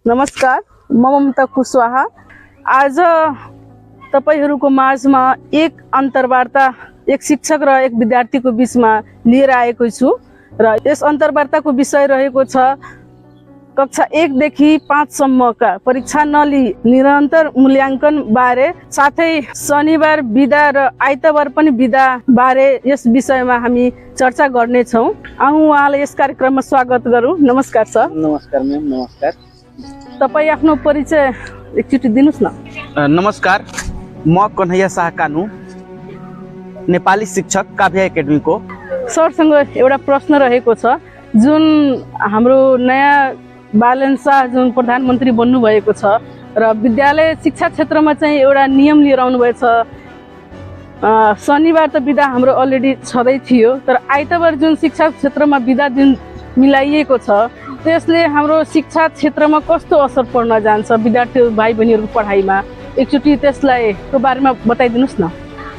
नमस्कार, म ममता कुशवाहा। आज तपाईहरुको माझमा एक अन्तर्वार्ता एक शिक्षक र एक विद्यार्थीको बीचमा लिएर आएको छु र यस अन्तर्वार्ताको विषय रहेको छ कक्षा 1 देखि 5 सम्मका परीक्षा नलिई निरन्तर मूल्याङ्कन बारे, साथै शनिबार बिदा र आइतबार पनि बिदा बारे यस विषयमा हामी चर्चा गर्ने छौं। आउँ उहाँलाई यस कार्यक्रममा स्वागत गरौँ। नमस्कार सर। नमस्कार म्याम। नमस्कार। तपाईँ आफ्नो परिचय एकचोटि दिनुस् न। नमस्कार, म कन्हैया शाह कानु, नेपाली शिक्षक काव्य एकाडेमीको। सरसँग एउटा प्रश्न रहेको छ। जुन हाम्रो नयाँ बालन शाह जुन प्रधानमन्त्री बन्नु भएको छ र विद्यालय शिक्षा क्षेत्रमा चाहिँ एउटा नियम लिएर आउनु भएको छ। शनिबार त बिदा हाम्रो अलरेडी छँदै थियो, तर आइतबार जुन शिक्षा क्षेत्रमा बिदा जुन मिलाइएको छ त्यसले हाम्रो शिक्षा क्षेत्रमा कस्तो असर पर्न जान्छ विद्यार्थी भाइ बहिनीहरूको पढाइमा, एकचोटि त्यसलाई को बारेमा बताइदिनुस् न।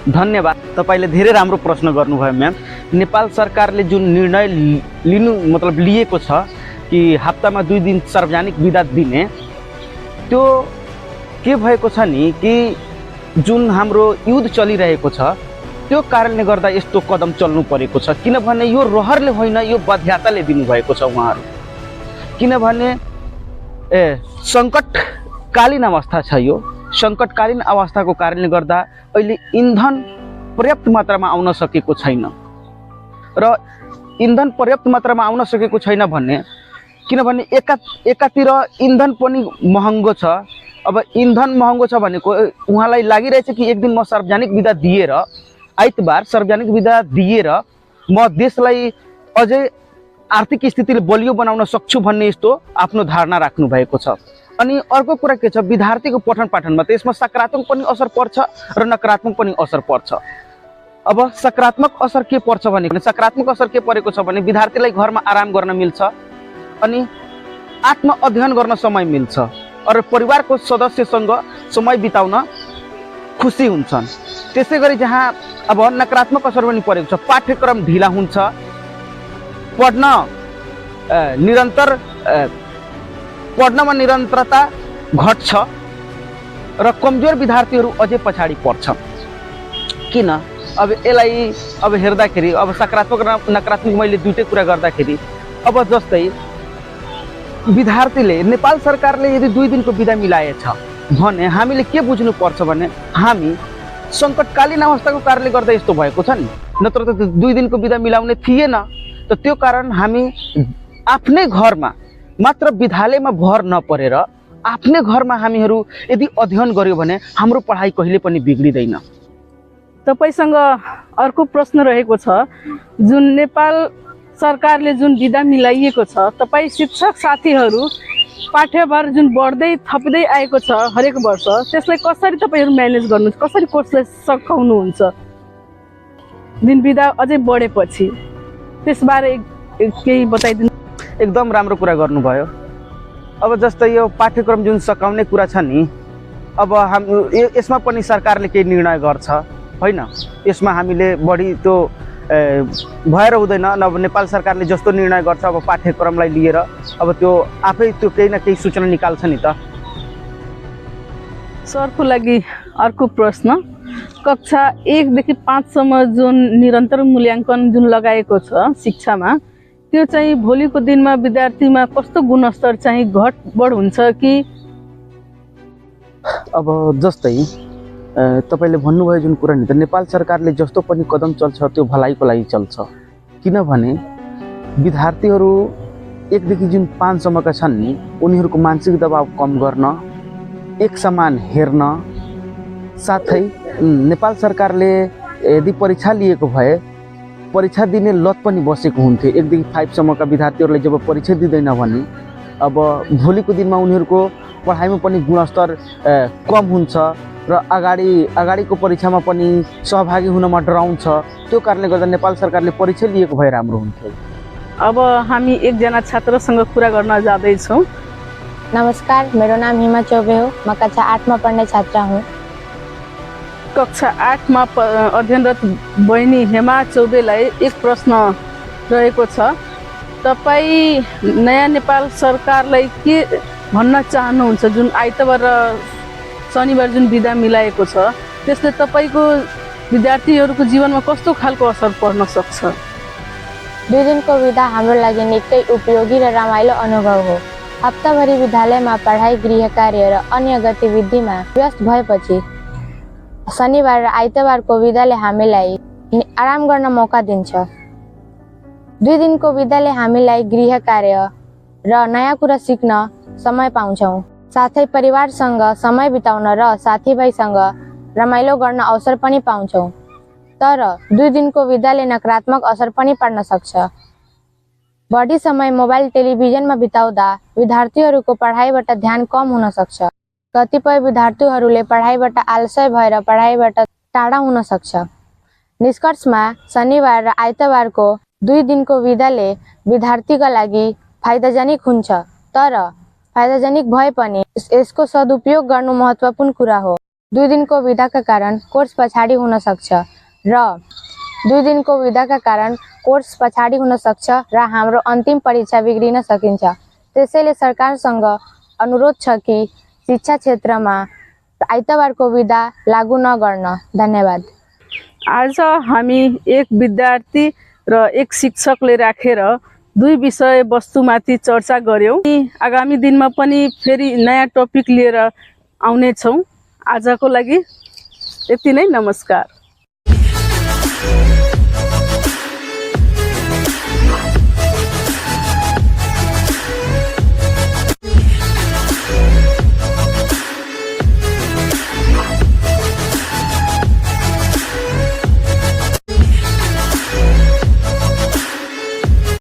धन्यवाद, तपाईले धेरै राम्रो प्रश्न गर्नुभयो म्याम। नेपाल सरकारले जुन निर्णय लिएको छ कि हप्तामा 2 दिन सार्वजनिक बिदा दिने, त्यो के भएको छ नि कि जुन हाम्रो युद्ध चलिरहेको छ त्यो कारणले गर्दा यस्तो कदम चल्नु परेको छ। किनभने यो रहरले होइन, यो बाध्यताले दिनुभएको छ उहाँहरू। किनभने सङ्कटकालीन अवस्था छ। यो सङ्कटकालीन अवस्थाको कारणले गर्दा अहिले इन्धन पर्याप्त मात्रामा आउन सकेको छैन र इन्धन पर्याप्त मात्रामा आउन सकेको छैन भन्ने किनभने एकातिर इन्धन पनि महँगो छ। अब इन्धन महँगो छ भनेको उहाँलाई लागिरहेछ कि एक दिन म सार्वजनिक बिदा दिएर, आइतबार सार्वजनिक बिदा दिएर म देशलाई अझै आर्थिक स्थितिले बलियो बनाउन सक्छु भन्ने यस्तो आफ्नो धारणा राख्नु भएको छ। अनि अर्को कुरा के छ, विद्यार्थीको पठन पाठनमा त यसमा सकारात्मक पनि असर पर्छ र नकारात्मक पनि असर पर्छ। अब सकारात्मक असर के पर्छ भने, सकारात्मक असर के परेको छ भने विद्यार्थीलाई घरमा आराम गर्न मिल्छ अनि आत्म अध्ययन गर्न समय मिल्छ र परिवारको सदस्यसँग समय बिताउन खुसी हुन्छन्। त्यसै गरी जहाँ अब नकारात्मक असर पनि परेको छ, पाठ्यक्रम ढिला हुन्छ, पढ्नमा निरन्तरता घट्छ र कमजोर विद्यार्थीहरू अझै पछाडि पर्छन्। किन? अब यसलाई अब हेर्दाखेरि अब सकारात्मक र नकारात्मक मैले दुईटै कुरा गर्दाखेरि, अब जस्तै विद्यार्थीले नेपाल सरकारले यदि 2 दिनको बिदा मिलाएछ भने हामीले के बुझ्नु पर्छ भने हामी सङ्कटकालीन अवस्थाको कारणले गर्दा यस्तो भएको छ नि, नत्र त 2 दिनको बिदा मिलाउने थिएन। त त्यो कारण हामी आफ्नै घरमा मात्र विद्यालयमा भर नपरेर आफ्नै घरमा हामीहरू यदि अध्ययन गर्यो भने हाम्रो पढाइ कहिले पनि बिग्रिँदैन। तपाईसँग अर्को प्रश्न रहेको छ। जुन नेपाल सरकारले जुन बिदा मिलाइएको छ, तपाईँ शिक्षक साथीहरू पाठ्यभार जुन बढ्दै थप्दै आएको छ हरेक वर्ष, त्यसलाई कसरी तपाईँहरू म्यानेज गर्नुहुन्छ, कसरी कोर्सलाई सकाउनुहुन्छ दिन बिदा अझै बढेपछि, त्यसबारे केही बताइदिनु। एकदम राम्रो कुरा गर्नुभयो। अब जस्तै यो पाठ्यक्रम जुन सकाउने कुरा छ नि, अब यसमा पनि सरकारले केही निर्णय गर्छ होइन। यसमा हामीले बढी त्यो भएर हुँदैन। अब नेपाल सरकारले जस्तो निर्णय गर्छ अब पाठ्यक्रमलाई लिएर, अब त्यो आफै त्यो केही न केही सूचना निकाल्छ नि त। सरको लागि अर्को प्रश्न, कक्षा 1 देखि 5 सम्म जुन निरन्तर मूल्याङ्कन जुन लगाएको छ शिक्षामा, त्यो चाहिँ भोलिको दिनमा विद्यार्थीमा कस्तो गुणस्तर चाहिँ घटबढ हुन्छ कि? अब जस्तै तपाईले भन्नुभयो जुन कुरा नि, त नेपाल सरकारले जस्तो पनि कदम चल्छ त्यो भलाइको लागि चल्छ। किनभने विद्यार्थीहरू 1 देखि जुन 5 सम्मका छन् नि, उनीहरूको मानसिक दबाव कम गर्न, एक समान हेर्न, साथै नेपाल सरकारले यदि परीक्षा लिएको भए परीक्षा दिने लत पनि बसेको हुन्थ्यो। 1 देखि 5 सम्मका विद्यार्थीहरूलाई जब परीक्षा दिँदैन भने अब भोलिको दिनमा उनीहरूको पढाइमा पनि गुणस्तर कम हुन्छ र अगाडिको परीक्षामा पनि सहभागी हुनमा डराउँछ। त्यो कारणले गर्दा नेपाल सरकारले परीक्षा लिएको भए राम्रो हुन्थ्यो। अब हामी एकजना छात्रसँग कुरा गर्न जाँदैछौँ। नमस्कार, मेरो नाम हिमा चौबे हो। म कक्षा 8 में पढ़ने छात्रा हूँ। कक्षा 8 में अध्ययनरत बहिनी हेमा चौबेलाई एक प्रश्न रहेको छ। तपाईँ नयाँ नेपाल सरकारलाई के भन्न चाहनुहुन्छ? जुन आइतबार र शनिबार जुन बिदा मिलाएको छ त्यसले तपाईँको विद्यार्थीहरूको जीवनमा कस्तो खालको असर पर्न सक्छ? 2 दिनको बिदा हाम्रो लागि निकै उपयोगी र रमाइलो अनुभव हो। हप्ताभरि विद्यालयमा पढाइ, गृह कार्य र अन्य गतिविधिमा व्यस्त भएपछि शनिबार र आइतबारको बिदाले हामीलाई आराम गर्न मौका दिन्छ। 2 दिनको बिदाले हामीलाई गृह कार्य र नयाँ कुरा सिक्न समय पाउँछौँ। साथै परिवारसँग समय बिताउन र साथीभाइसँग रमाइलो गर्न अवसर पनि पाउँछौँ। तर 2 दिनको बिदाले नकारात्मक असर पनि पर्न सक्छ। बढी समय मोबाइल टेलिभिजनमा बिताउँदा विद्यार्थीहरूको पढाइबाट ध्यान कम हुन सक्छ। कतिपय विद्यार्थीहरूले पढाइबाट आलस्य भएर पढाइबाट टाढा हुन सक्छ। निष्कर्षमा शनिबार र आइतबारको 2 दिनको बिदाले विद्यार्थीका लागि फाइदाजनक हुन्छ। तर फाइदाजनक भए पनि यसको सदुपयोग गर्नु महत्त्वपूर्ण कुरा हो। 2 दिनको बिदाका कारण कोर्स पछाडि हुन सक्छ र 2 दिनको बिदाका कारण कोर्स पछाडि हुन सक्छ र हाम्रो अन्तिम परीक्षा बिग्रिन सकिन्छ। त्यसैले सरकारसँग अनुरोध छ कि शिक्षा क्षेत्रमा आइतबारको बिदा लागू नगर्न। धन्यवाद। आज हामी एक विद्यार्थी र एक शिक्षकले राखेर 2 विषय वस्तुमाथि चर्चा गर्यौँ। आगामी दिनमा पनि फेरि नयाँ टपिक लिएर आउनेछौँ। आजको लागि यति नै। नमस्कार।